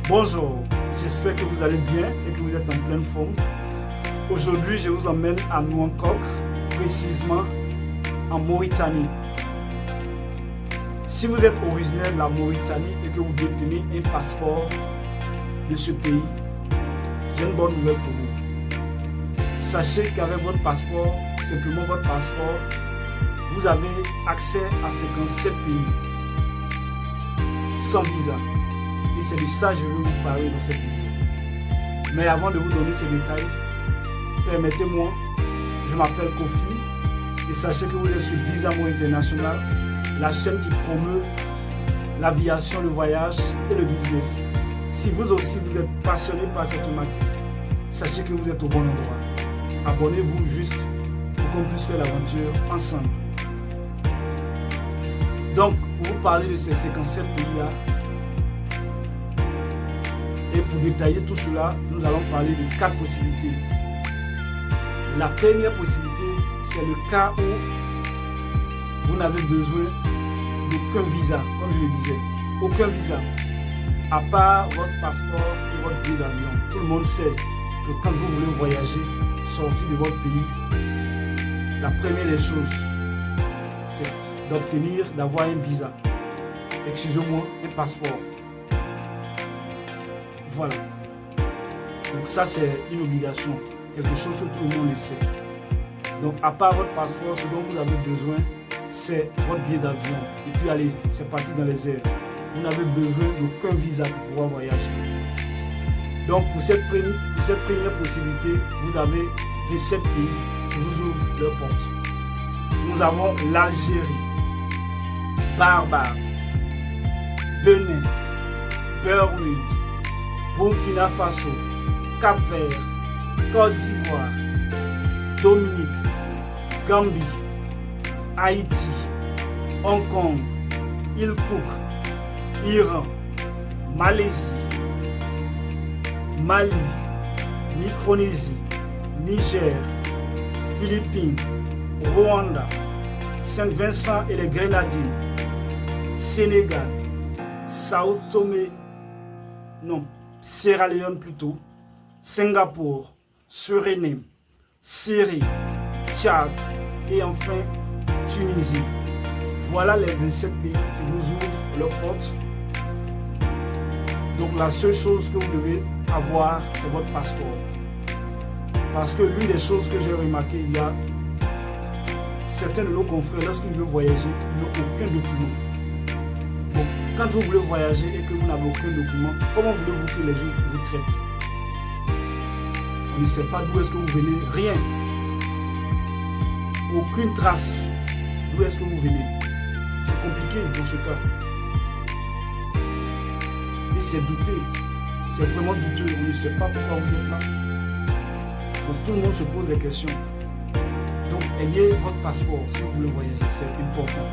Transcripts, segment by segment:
Bonjour, j'espère que vous allez bien et que vous êtes en pleine forme. Aujourd'hui, je vous emmène à Nouakchott, précisément en Mauritanie. Si vous êtes originaire de la Mauritanie et que vous détenez un passeport de ce pays, j'ai une bonne nouvelle pour vous. Sachez qu'avec votre passeport, simplement votre passeport, vous avez accès à 57 pays sans visa. Et c'est de ça que je vais vous parler dans cette vidéo. Mais avant de vous donner ces détails, permettez-moi, je m'appelle Kofi et sachez que vous êtes sur Visa Mo International, la chaîne qui promeut l'aviation, le voyage et le business. Si vous aussi vous êtes passionné par cette thématique, sachez que vous êtes au bon endroit. Abonnez-vous juste pour qu'on puisse faire l'aventure ensemble. Donc, pour vous parler de ces 57 pays-là, et pour détailler tout cela, nous allons parler de 4 possibilités. La première possibilité, c'est le cas où vous n'avez besoin d'aucun visa, comme je le disais. Aucun visa, à part votre passeport et votre billet d'avion. Tout le monde sait que quand vous voulez voyager, sortir de votre pays, la première des choses, c'est d'avoir un visa. Excusez-moi, un passeport. Voilà. Donc ça, c'est une obligation. Quelque chose que tout le monde le sait. Donc à part votre passeport, ce dont vous avez besoin, c'est votre billet d'avion. Et puis allez, c'est parti dans les airs. Vous n'avez besoin d'aucun visa pour pouvoir voyager. Donc pour cette première possibilité, vous avez 27 pays qui vous ouvrent leurs portes. Nous avons l'Algérie, Barbade, Bénin, Bermude, Burkina Faso, Cap-Vert, Côte d'Ivoire, Dominique, Gambie, Haïti, Hong Kong, Île Cook, Iran, Malaisie, Mali, Micronésie, Niger, Philippines, Rwanda, Saint-Vincent et les Grenadines, Sénégal, Sierra Leone plutôt, Singapour, Suriname, Syrie, Tchad et enfin Tunisie. Voilà les 27 pays qui nous ouvrent leurs portes. Donc la seule chose que vous devez avoir, c'est votre passeport. Parce que l'une des choses que j'ai remarqué, il y a certains de nos confrères, lorsqu'ils veulent voyager, ils n'ont aucun document. Donc, quand vous voulez voyager et que vous n'avez aucun document, comment voulez-vous que les gens vous traitent? On ne sait pas d'où est-ce que vous venez, rien. Aucune trace d'où est-ce que vous venez. C'est compliqué dans ce cas. Et c'est douteux. C'est vraiment douteux. On ne sait pas pourquoi vous êtes là. Donc tout le monde se pose des questions. Donc ayez votre passeport si vous voulez voyager. C'est important.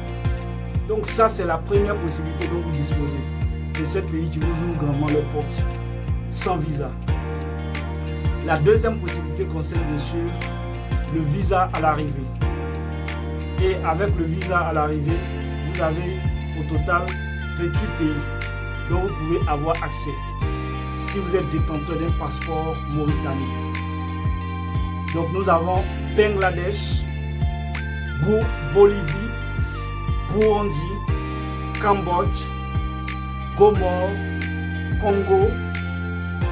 Donc ça, c'est la première possibilité dont vous disposez. C'est ces pays qui vous ouvrent grandement leurs portes sans visa. La deuxième possibilité concerne bien sûr le visa à l'arrivée. Et avec le visa à l'arrivée, vous avez au total 28 pays dont vous pouvez avoir accès si vous êtes détenteur d'un passeport mauritanien. Donc nous avons Bangladesh, Bolivie, Burundi, Cambodge, Gomor, Congo,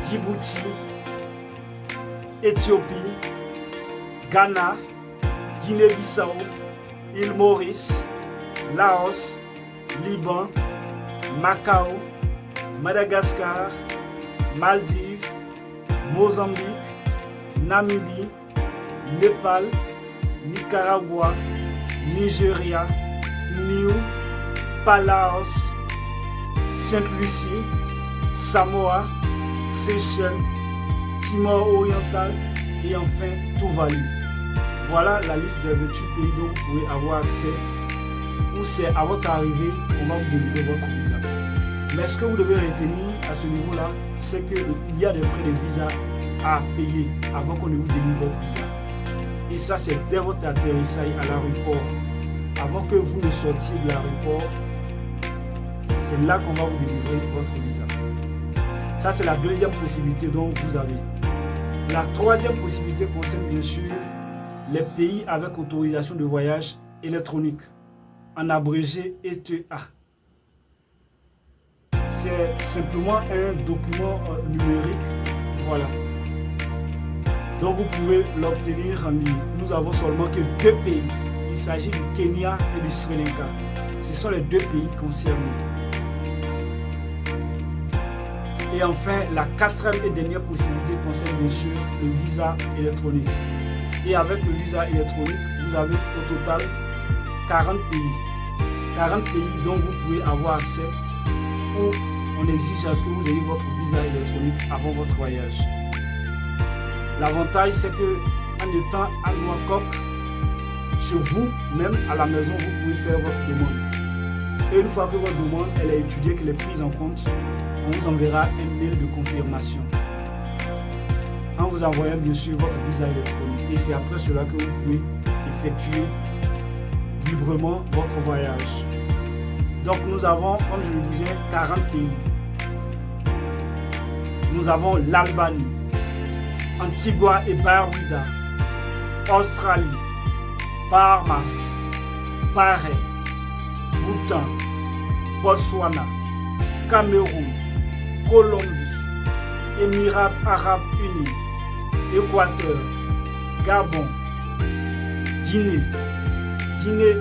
Djibouti, Éthiopie, Ghana, Guinée-Bissau, île Maurice, Laos, Liban, Macao, Madagascar, Maldives, Mozambique, Namibie, Népal, Nicaragua, Nigeria, Niue, Palaos, Sainte-Lucie, Samoa, Seychelles, Timor oriental et enfin Tuvalu. Voilà la liste des 28 pays dont vous pouvez avoir accès, où c'est à votre arrivée qu'on va vous délivrer votre visa. Mais ce que vous devez retenir à ce niveau-là, c'est qu'il y a des frais de visa à payer avant qu'on ne vous délivre votre visa. Et ça, c'est dès votre atterrissage à l'aéroport. Avant que vous ne sortiez de l'aéroport, c'est là qu'on va vous délivrer votre visa. Ça, c'est la deuxième possibilité dont vous avez. La troisième possibilité concerne bien sûr les pays avec autorisation de voyage électronique, en abrégé ETA. C'est simplement un document numérique, voilà. Donc vous pouvez l'obtenir en ligne. Nous avons seulement que 2 pays. Il s'agit du Kenya et du Sri Lanka. Ce sont les 2 pays concernés. Et enfin, la quatrième et dernière possibilité concerne bien sûr le visa électronique. Et avec le visa électronique, vous avez au total 40 pays. 40 pays dont vous pouvez avoir accès, où on exige à ce que vous ayez votre visa électronique avant votre voyage. L'avantage, c'est que en étant à Nouakchott, chez vous, même à la maison, vous pouvez faire votre demande. Et une fois que votre demande elle est étudiée, qu'elle est prise en compte, on vous enverra un mail de confirmation en vous envoyant bien sûr votre visa électronique. Et c'est après cela que vous pouvez effectuer librement votre voyage. Donc nous avons, comme je le disais, 40 pays. Nous avons l'Albanie, Antigua et Barbuda, Australie, Bahamas, Bahreïn, Bhoutan, Botswana, Cameroun, Colombie, Émirats Arabes Unis, Équateur, Gabon, Guinée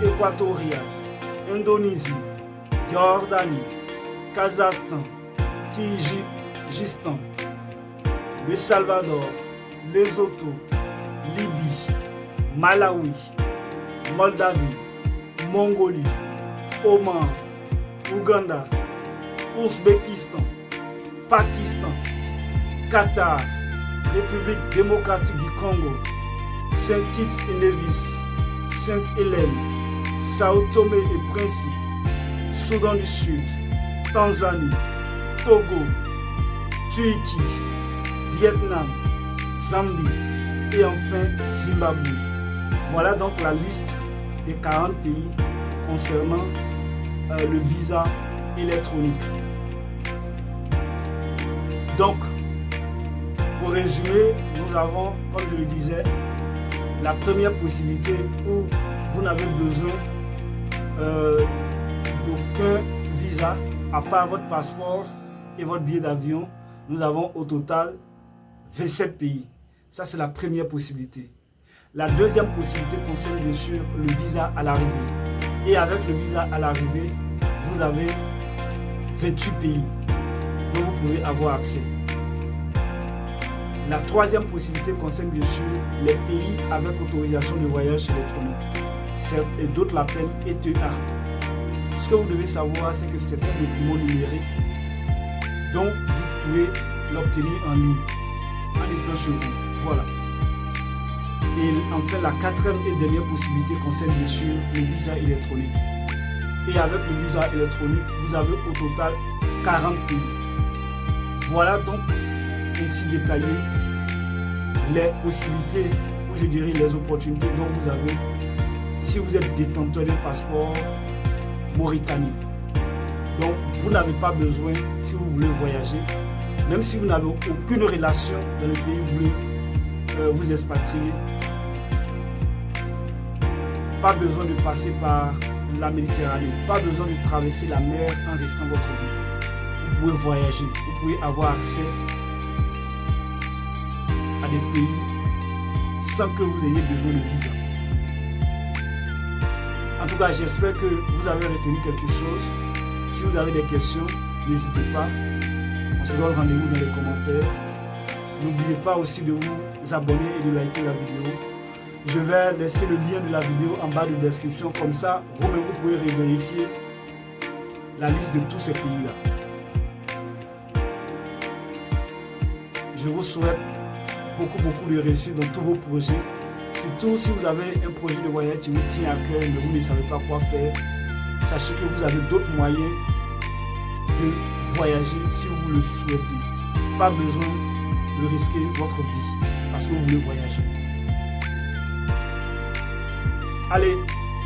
équatoriale, Indonésie, Jordanie, Kazakhstan, Kyrgyzstan, Le Salvador, Lesotho, Libye, Malawi, Moldavie, Mongolie, Oman, Ouganda, Ouzbékistan, Pakistan, Qatar, République démocratique du Congo, Saint-Kitts et Nevis, Sainte-Hélène, Sao Tomé et Principe, Soudan du Sud, Tanzanie, Togo, Turquie, Vietnam, Zambie et enfin Zimbabwe. Voilà donc la liste des 40 pays concernant le visa électronique. Donc, pour résumer, nous avons, comme je le disais, la première possibilité où vous n'avez besoin d'aucun visa à part votre passeport et votre billet d'avion. Nous avons au total 27 pays. Ça, c'est la première possibilité. La deuxième possibilité concerne bien sûr le visa à l'arrivée. Et avec le visa à l'arrivée, vous avez 28 pays dont vous pouvez avoir accès. La troisième possibilité concerne bien sûr les pays avec autorisation de voyage électronique. Et d'autres l'appellent ETA. Ce que vous devez savoir, c'est que c'est un document numérique dont vous pouvez l'obtenir en ligne en étant chez vous. Voilà. Et enfin, la quatrième et dernière possibilité concerne bien sûr le visa électronique. Et avec le visa électronique, vous avez au total 40 pays. Voilà donc ainsi détaillé les possibilités, ou je dirais les opportunités dont vous avez si vous êtes détenteur d'un passeport mauritanien. Donc vous n'avez pas besoin, si vous voulez voyager, même si vous n'avez aucune relation dans le pays où vous voulez vous expatrier, pas besoin de passer par la Méditerranée, pas besoin de traverser la mer en risquant votre vie. Vous pouvez voyager, vous pouvez avoir accès à des pays sans que vous ayez besoin de visa. En tout cas, j'espère que vous avez retenu quelque chose. Si vous avez des questions, n'hésitez pas. On se donne rendez-vous dans les commentaires. N'oubliez pas aussi de vous abonner et de liker la vidéo. Je vais laisser le lien de la vidéo en bas de description. Comme ça, vous-même, vous pouvez vérifier la liste de tous ces pays-là. Je vous souhaite beaucoup de réussite dans tous vos projets. Surtout si vous avez un projet de voyage qui vous tient à cœur mais vous ne savez pas quoi faire, sachez que vous avez d'autres moyens de voyager si vous le souhaitez. Pas besoin de risquer votre vie parce que vous voulez voyager. Allez,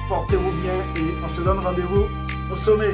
portez-vous bien et on se donne rendez-vous au sommet.